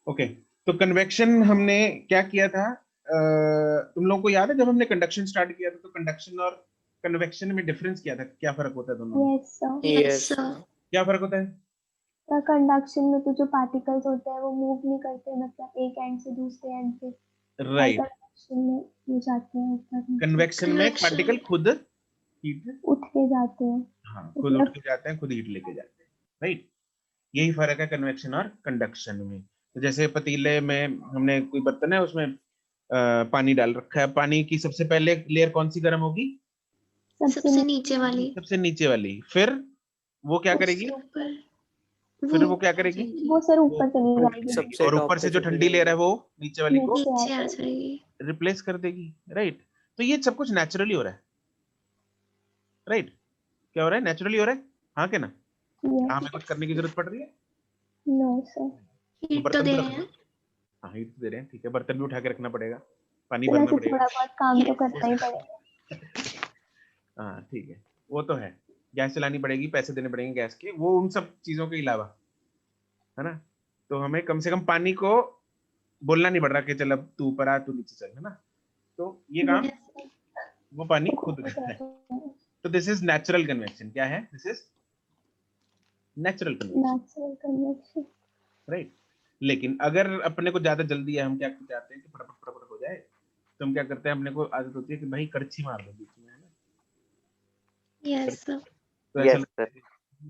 Okay, तो convection हमने क्या किया था, तुम लोगों को याद है जब हमने कंडक्शन स्टार्ट किया था तो कंडक्शन और कन्वेक्शन में डिफरेंस किया था, क्या फर्क होता है दोनों में? Yes sir. Yes sir. क्या फर्क होता है? तो कंडक्शन में तो जो पार्टिकल्स होते हैं वो मूव नहीं करते, मतलब एक एंड से दूसरे एंड पे। राइट। कन्वेक्शन में वो जाते हैं ऊपर नीचे, कन्वेक्शन में पार्टिकल खुद हीट, उठ के जाते हैं। हाँ खुद उठ के जाते हैं, खुद हीट लेके जाते हैं, राइट। यही फर्क है कन्वेक्शन और कंडक्शन में। तो जैसे पतीले में हमने कोई बर्तन है उसमें पानी डाल रखा है, पानी की सबसे पहले लेयर कौन सी गर्म होगी? सबसे नीचे वाली। सबसे नीचे वाली। फिर वो क्या करेगी? ऊपर फिर वो क्या करेगी? वो सर वो ऊपर चली ऊपर जाएगी, सबसे और टॉप ऊपर पे से जो चली ठंडी लेयर है जाएगी। वो नीचे वाली को नीचे आ जाएगी। रिप्लेस कर देगी, राइट। तो ये सब कुछ नेचुरली हो रहा है, राइट। क्या हो रहा है? नेचुरली हो रहा है, हाँ के ना? हाँ, हमें कुछ करने की जरूरत पड़ रही है? No sir. तो हीट तो बर्तन दे तो रहे रखना, हैं। हाँ हीट तो दे रहे हैं, ठीक है, बर्तन भी उठा के रखना पड़ेगा, पानी तो भरना वैसे पड़ेगा, थोड़ा बहुत काम तो करना ही पड़ेगा। हाँ ठीक है, वो तो है। गैस चलानी पड़ेगी, पैसे देने पड़ेंगे गैस के, वो उन सब चीजों के अलावा, है ना। तो हमें कम से कम पानी को बोलना नहीं पड़ रहा कि चल अब तू ऊपर आ, तू नीचे चल, है ना। तो ये काम वो पानी खुद करता है। तो दिस इज नेचुरल कन्वेक्शन। क्या है? This is natural convection, natural convection. Right. लेकिन अगर अपने को ज्यादा जल्दी है, हम क्या चाहते हैं कि फटाफट फटाफट हो जाए, तो हम क्या करते हैं, अपने को आदत होती है कि भाई कड़छी मार दो बीच में, है ना। Yes sir. तो ऐसा लगता है,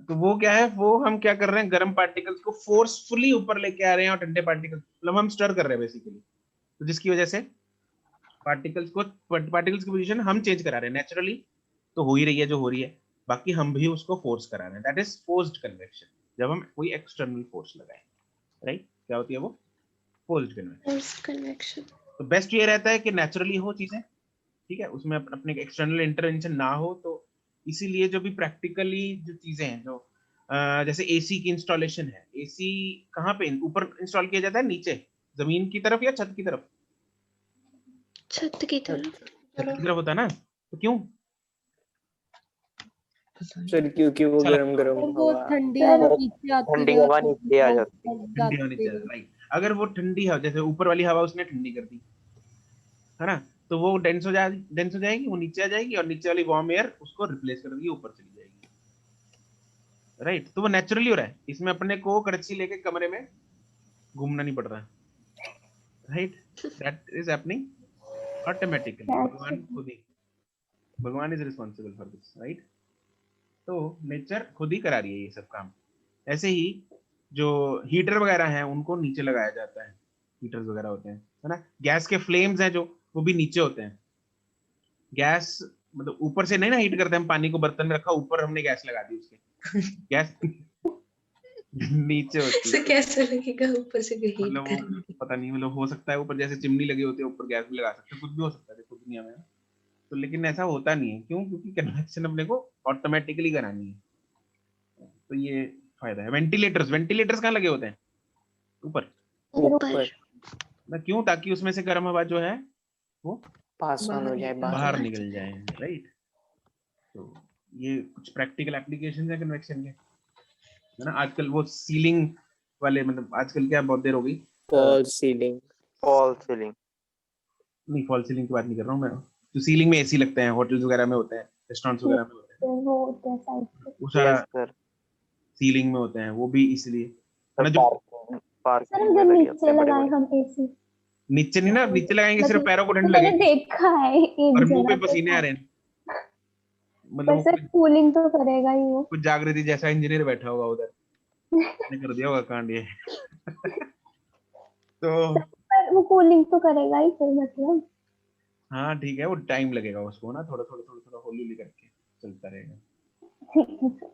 तो वो क्या है, वो हम क्या कर रहे हैं, गर्म पार्टिकल्स को फोर्सफुली ऊपर लेके आ रहे हैं और ठंडे पार्टिकल्स, मतलब हम स्टर कर रहे हैं बेसिकली। तो जिसकी वजह से पार्टिकल्स की पोजीशन हम चेंज करा रहे हैं नेचुरली, तो हो ही रही है जो हो रही है, बाकी हम भी उसको फोर्स करा रहे हैं, दैट इज फोर्स्ड कन्वेक्शन। जब हम कोई एक्सटर्नल फोर्स लगाएं, राइट, क्या होती है वो? Forced convection. Force convection. तो बेस्ट ये रहता है कि नेचुरली हो चीजें, ठीक है, उसमें अपने एक्सटर्नल इंटरवेंशन ना हो। तो इसीलिए जो भी प्रैक्टिकली जो चीजें हैं, जो जैसे एसी की इंस्टॉलेशन है, एसी कहाँ पे ऊपर इंस्टॉल किया जाता है, नीचे जमीन की तरफ या छत की तरफ? छत की तरफ। छत की तरफ होता है ना, तो क्यों? सर क्योंकि वो अच्छा गरम लगता गरम है, वो हवा, ठंडी सर हवा नीचे आती ठंडी है, हवा तो नीचे आ वो जाती है। ऊपर ठंडी होनी जाती चाहिए, है। राइट। अगर वो ठंडी हवा, जैसे ऊपर वाली हवा उसने ठंडी कर दी, है ना, तो वो डेंस हो जाएगी, वो नीचे आ जाएगी और नीचे वाली वार्म एयर उसको रिप्लेस कर देगी, ऊपर चली जाएगी, राइट। तो वो नेचुरली हो रहा है, इसमें अपने को कड़छी लेके कमरे में घूमना नहीं पड़ रहा, right. That is happening automatically, भगवान खुद ही, भगवान is responsible for this, right. तो नेचर खुद ही करा रही है ये सब काम। ऐसे ही जो हीटर वगैरह हैं उनको नीचे लगाया जाता है, हीटर्स वगैरह होते हैं, है ना। गैस के फ्लेम्स हैं जो, वो भी नीचे होते हैं। गैस मतलब ऊपर से नहीं ना हीट करते हम, पानी को बर्तन में रखा, ऊपर हमने गैस लगा दी उसके, गैस नीचे होती है। कैसे लगेगा ऊपर से हीट मतलब वो करेंगे? पता नहीं, मतलब हो सकता है ऊपर जैसे चिमनी लगी होती है, ऊपर गैस भी लगा सकते हैं, कुछ भी हो सकता है देखो दुनिया में। तो लेकिन ऐसा होता नहीं है, क्यों? क्योंकि कन्वेक्शन अपने को ऑटोमेटिकली करानी है। तो ये फायदा है। वेंटिलेटर्स, वेंटिलेटर्स कहाँ लगे होते हैं? ऊपर ऊपर। ना, क्यों? ताकि उसमें से गर्म हवा जो है वो पास ऑन हो जाए बाहर। बाहर निकल जाए, राइट। तो ये कुछ प्रैक्टिकल एप्लीकेशन है कन्वेक्शन के, है ना। आजकल वो सीलिंग वाले, मतलब आजकल क्या बहुत देर हो गई, फॉल सीलिंग। फॉल सीलिंग नहीं फॉल सीलिंग की बात नहीं कर रहा हूँ मैं, जो सीलिंग में एसी लगते हैं होटल्स वगैरह में होते हैं, रेस्टोरेंट्स वगैरह में होते हैं, वो होते हैं साइड पे। वो सारा यस सर। सीलिंग में होते हैं, वो भी इसलिए, है सर ना। जो पार्किंग सर पार्किंग में अगर लगे होते नीचे हैं बड़े लगाए बड़े। हम एसी, नीचे नहीं ना, नीचे लगाएंगे सिर्फ पैरों को ठंड मैंने लगेगी देखा है एक और मुंह पे जगह पे पसीने आ था। रहे हैं, मतलब पर वो सर कूलिंग तो करेगा ही वो। कुछ जागृति जैसा इंजीनियर बैठा होगा उधर, ने कर दिया होगा कांड ये। तो पर वो कूलिंग तो करेगा ही फिर, मतलब। हाँ ठीक है, वो टाइम लगेगा उसको ना, थोड़ा थोड़ा थोड़ा थोड़ा हौली हौली करके चलता रहेगा। ठीक है सर।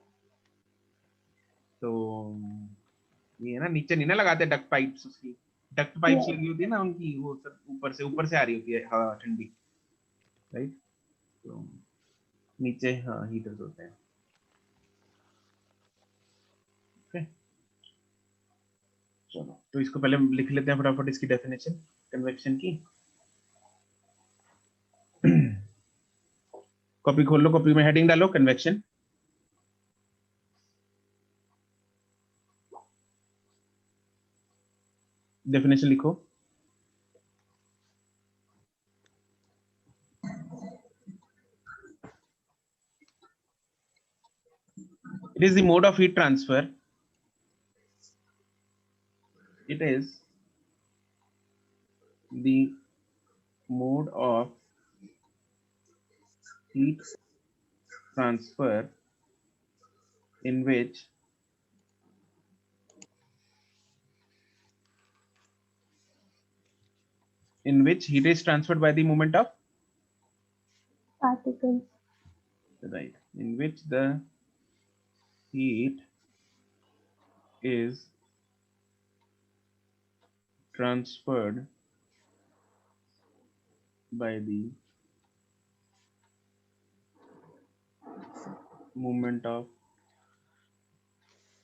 तो ये है ना, नीचे नहीं ना लगाते डक्ट पाइप्स, उसकी डक्ट पाइप्स लगी होती है ना उनकी, वो सब ऊपर से आ रही होती है हवा ठंडी, राइट। तो नीचे हाँ हीटर्स होते हैं, ओके। चलो तो इसको पहले लिख लेते हैं फटाफट, इसकी डेफिनेशन कन्वेक्शन की। कॉपी खोल लो, कॉपी में हेडिंग डालो कन्वेक्शन। डेफिनेशन लिखो। It is the mode of heat transfer. It is the mode of heat transfer in which heat is transferred by the movement of particles. right, in which the heat is transferred by the movement of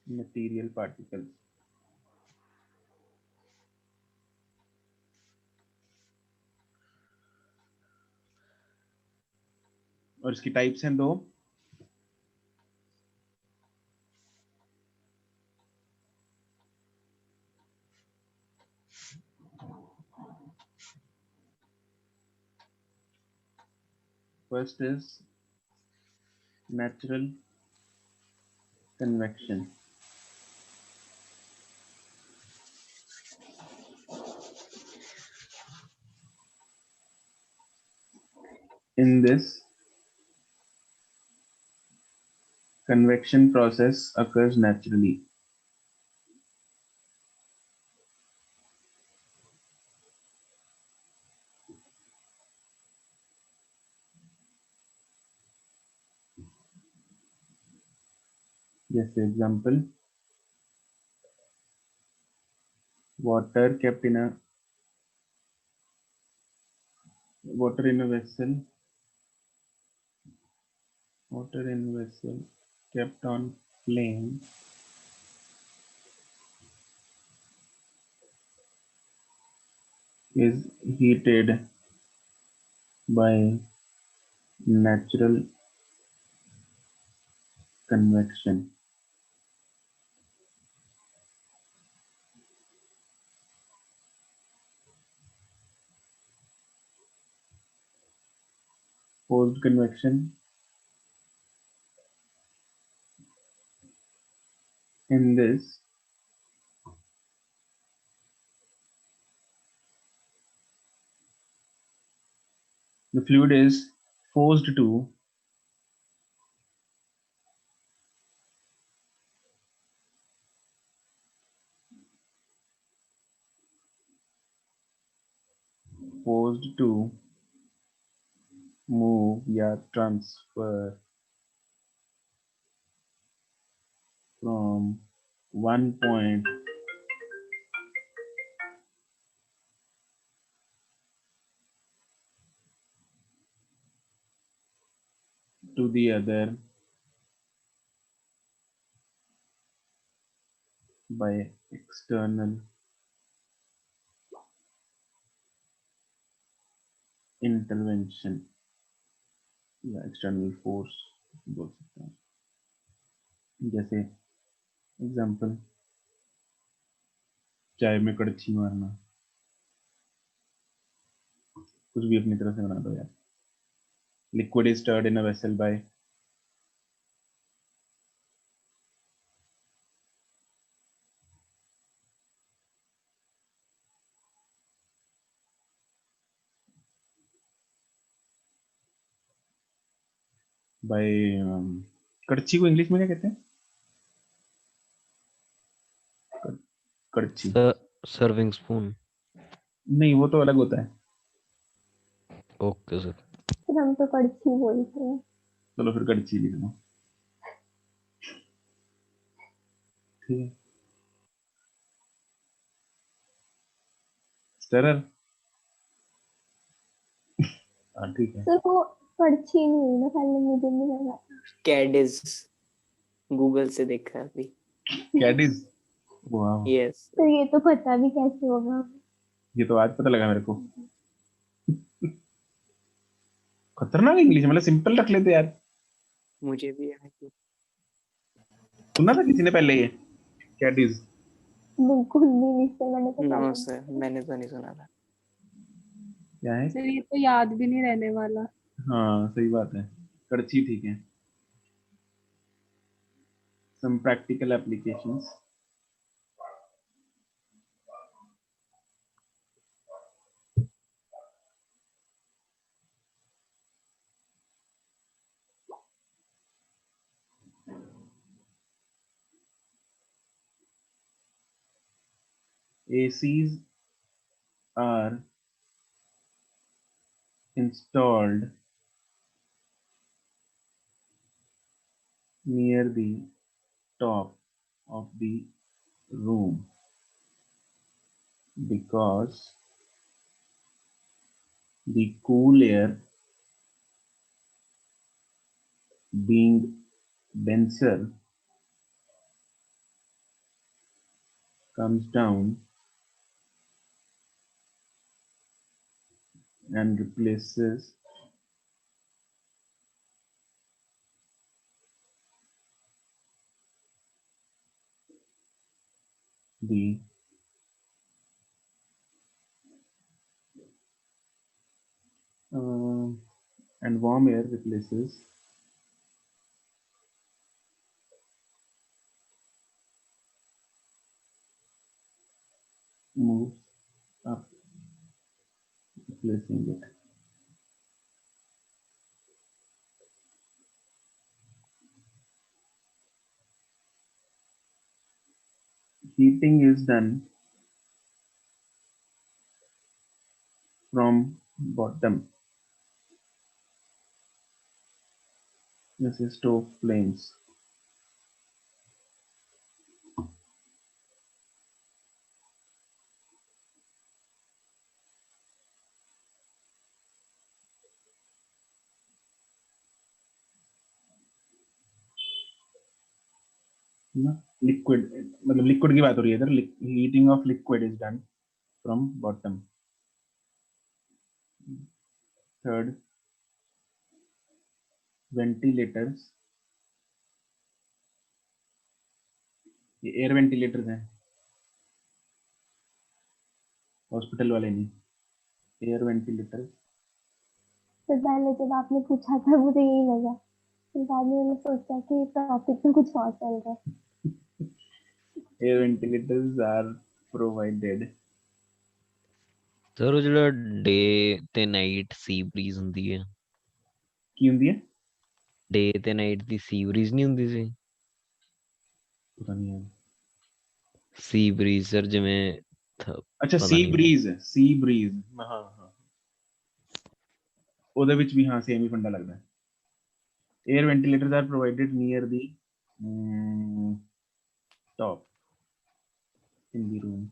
material particles. और इसकी types हैं दो। First is natural convection. In this, convection process occurs naturally. जैसे example, water kept in a vessel, water in vessel kept on flame is heated by natural convection. Forced convection, in this, the fluid is forced to move या transfer from one point to the other by external intervention या external force बोल सकते हैं। जैसे example, चाय में कड़छी मारना, कुछ भी अपनी तरह से बना दो यार। Liquid is stirred in a vessel by कड़छी को इंग्लिश में क्या कहते हैं? कड़छी सर्विंग स्पून। नहीं, वो तो अलग होता है। Okay sir. फिर हम तो कड़छी बोलते हैं। चलो फिर कड़छी लिख दो। ठीक है, स्टरर। हाँ ठीक है। सर वो कड़छी नहीं हुई ना, पहले मुझे नहीं लगा। कैडिज, गूगल से देखा अभी। कैडिज, वाह। यस तो ये तो पता भी कैसे होगा? ये तो आज पता लगा मेरे को। खतरनाक इंग्लिश, मतलब सिंपल रख लेते यार। मुझे भी है। सुना था किसी ने पहले ये कैडिज? बिल्कुल भी नहीं सर, मैंने तो नो पढ़ा सर, मैंने तो नहीं सुना था। क्या है? सर ये तो याद भी नहीं रहने वाला। हाँ सही बात है, कड़छी ठीक है। some practical applications. ACs are installed near the top of the room because the cool air, being denser, comes down and replaces the and warm air replaces moves up, replacing it. Heating is done from bottom. This is stove flames. Liquid, मतलब liquid की बात हो रही है इधर. Heating of liquid is done from bottom. Third, ventilators. ये air ventilators हैं, hospital वाले नहीं. Air ventilators. तो पहले जब आपने पूछा था मुझे यही लगा, फिर बाद में मैंने सोचा कि टॉपिक में कुछ और चल रहा है। Air ventilators are provided. Sir ਉਹ ਜਿਹੜਾ ਡੇ ਤੇ ਨਾਈਟ ਸੀ ਬਰੀਜ਼ ਹੁੰਦੀ ਹੈ, ਕੀ ਹੁੰਦੀ ਹੈ? ਡੇ ਤੇ ਨਾਈਟ ਦੀ ਸੀ ਬਰੀਜ਼ ਨਹੀਂ ਹੁੰਦੀ ਸੀ? ਪਤਾ ਨਹੀਂ ਹੈ. ਸੀ ਬਰੀਜ਼ ਸਰ ਜਿਵੇਂ ਅੱਛਾ ਪਤਾ ਸੀ ਨਹੀਂ। ਬਰੀਜ਼, ਸੀ ਬਰੀਜ਼. ਹਾਂ ਹਾਂ, ਉਹਦੇ ਵਿੱਚ ਵੀ ਹਾਂ ਸੇਮ ਹੀ ਫੰਡਾ ਲੱਗਦਾ ਹੈ. Air ventilators are provided near the top in the room.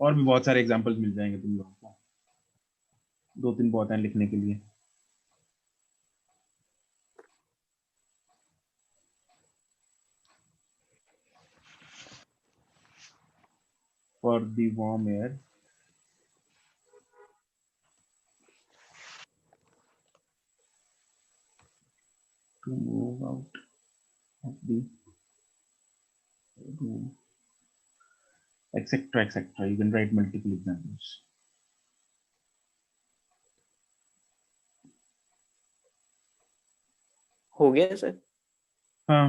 और भी बहुत सारे एग्जांपल्स मिल जाएंगे तुम लोगों को, 2-3 बहुत हैं लिखने के लिए. For the warm air, to move out of the room, etc., etc. You can write multiple examples. हो गया सर? हाँ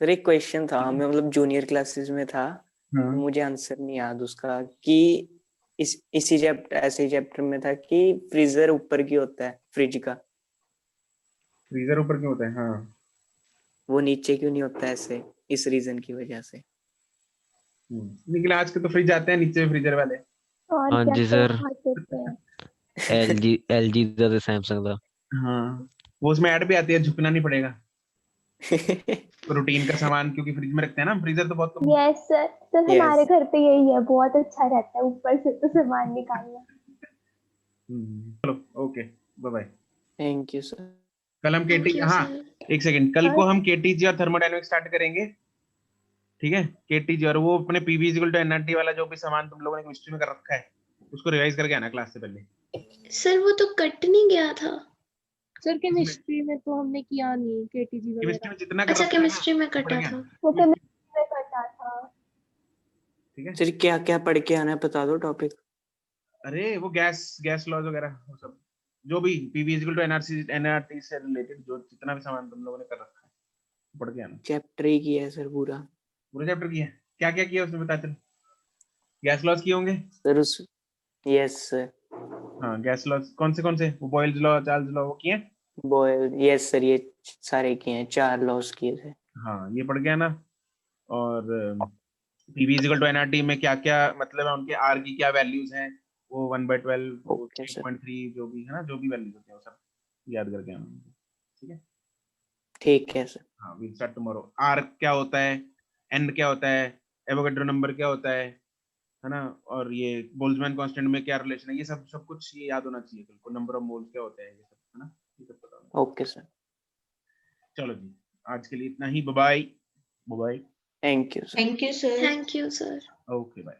सर एक क्वेश्चन था, हमें मतलब जूनियर क्लासेस में था, हाँ. मुझे आंसर नहीं याद उसका, कि इसी चैप्टर, ऐसे चैप्टर में था कि फ्रीजर ऊपर की होता है फ्रिज का, फ्रीजर ऊपर क्यों होता है? हाँ, वो नीचे क्यों नहीं होता है ऐसे, इस रीजन की वजह से। लेकिन आज के तो फ्रिज आते हैं नीचे, फ्रीजर वाले. और हाँ क्या जी तो सर, आते हैं। LG ਦਾ ਤੇ Samsung ਦਾ। हाँ, वो उसमें ऐड भी आती है, झुकना नहीं पड़ेगा. प्रोटीन का सामान क्योंकि फ्रिज में रखते हैं ना, फ्रीजर तो बहुत कम. यस सर, तो Yes. हमारे घर पे यही है, बहुत अच्छा रहता है ऊपर से तो सामान निकालना। चलो okay, bye bye. Thank you sir. कल हम Thank केटी, you, हाँ sir. एक सेकंड, कल हाँ। को हम केटीजी और थर्मोडायनेमिक्स स्टार्ट करेंगे. ठीक है, केटीजी और वो अपने पीवी इक्वल टू एनआरटी वाला जो भी सामान तुम लोगों ने केमिस्ट्री में कर रखा है उसको रिवाइज करके आना क्लास से पहले. सर वो तो कट नहीं गया था। सर केमिस्ट्री में तो हमने किया नहीं केटीजी केमिस्ट्री वगैरह। में जितना कर अच्छा रखा है ना, केमिस्ट्री में पढ़ कटा गया। था। वो केमिस्ट्री में कटा था। ठीक है। सर क्या क्या पढ़ के आना है बता दो टॉपिक। अरे वो गैस लॉज वगैरह वो सब, जो भी पीवी इक्वल टू एनआरटी से रिलेटेड जो जितना भी सामान तुम लोगों ने कर रखा है पढ़ के आना। चैप्टर ही किया है सर पूरा। पूरा चैप्टर किया है? क्या क्या किया उसमें बता चल। गैस लॉज किए होंगे। सर उस यस सर। हाँ गैस लॉज कौन से वो बॉयल्स लॉ चार्ल्स लॉ वो किए हैं? बॉयल यस सर ये सारे किए हैं 4 लॉस किए थे। हाँ ये पढ़ गया ना। और पीवी इक्वल टू एनआरटी में क्या क्या मतलब है, उनके आर की क्या वैल्यूज हैं, वो 1/12 वो ओके सर 8.3 जो भी है ना, जो भी वैल्यूज होते हैं वो सब याद करके आना। ठीक है। ठीक है सर। हाँ विल स्टार्ट टुमारो। आर क्या होता है, एन क्या होता है, एवोगैड्रो नंबर क्या होता है ना, और ये बोल्ट्जमैन कांस्टेंट में क्या रिलेशन है, ये सब सब कुछ ये याद होना चाहिए बिल्कुल। नंबर ऑफ मोल्स क्या होता है ये सब, है ना, ये सब पता होना। Okay sir. चलो जी आज के लिए इतना ही। Bye bye. Thank you sir. Thank you sir. Okay bye.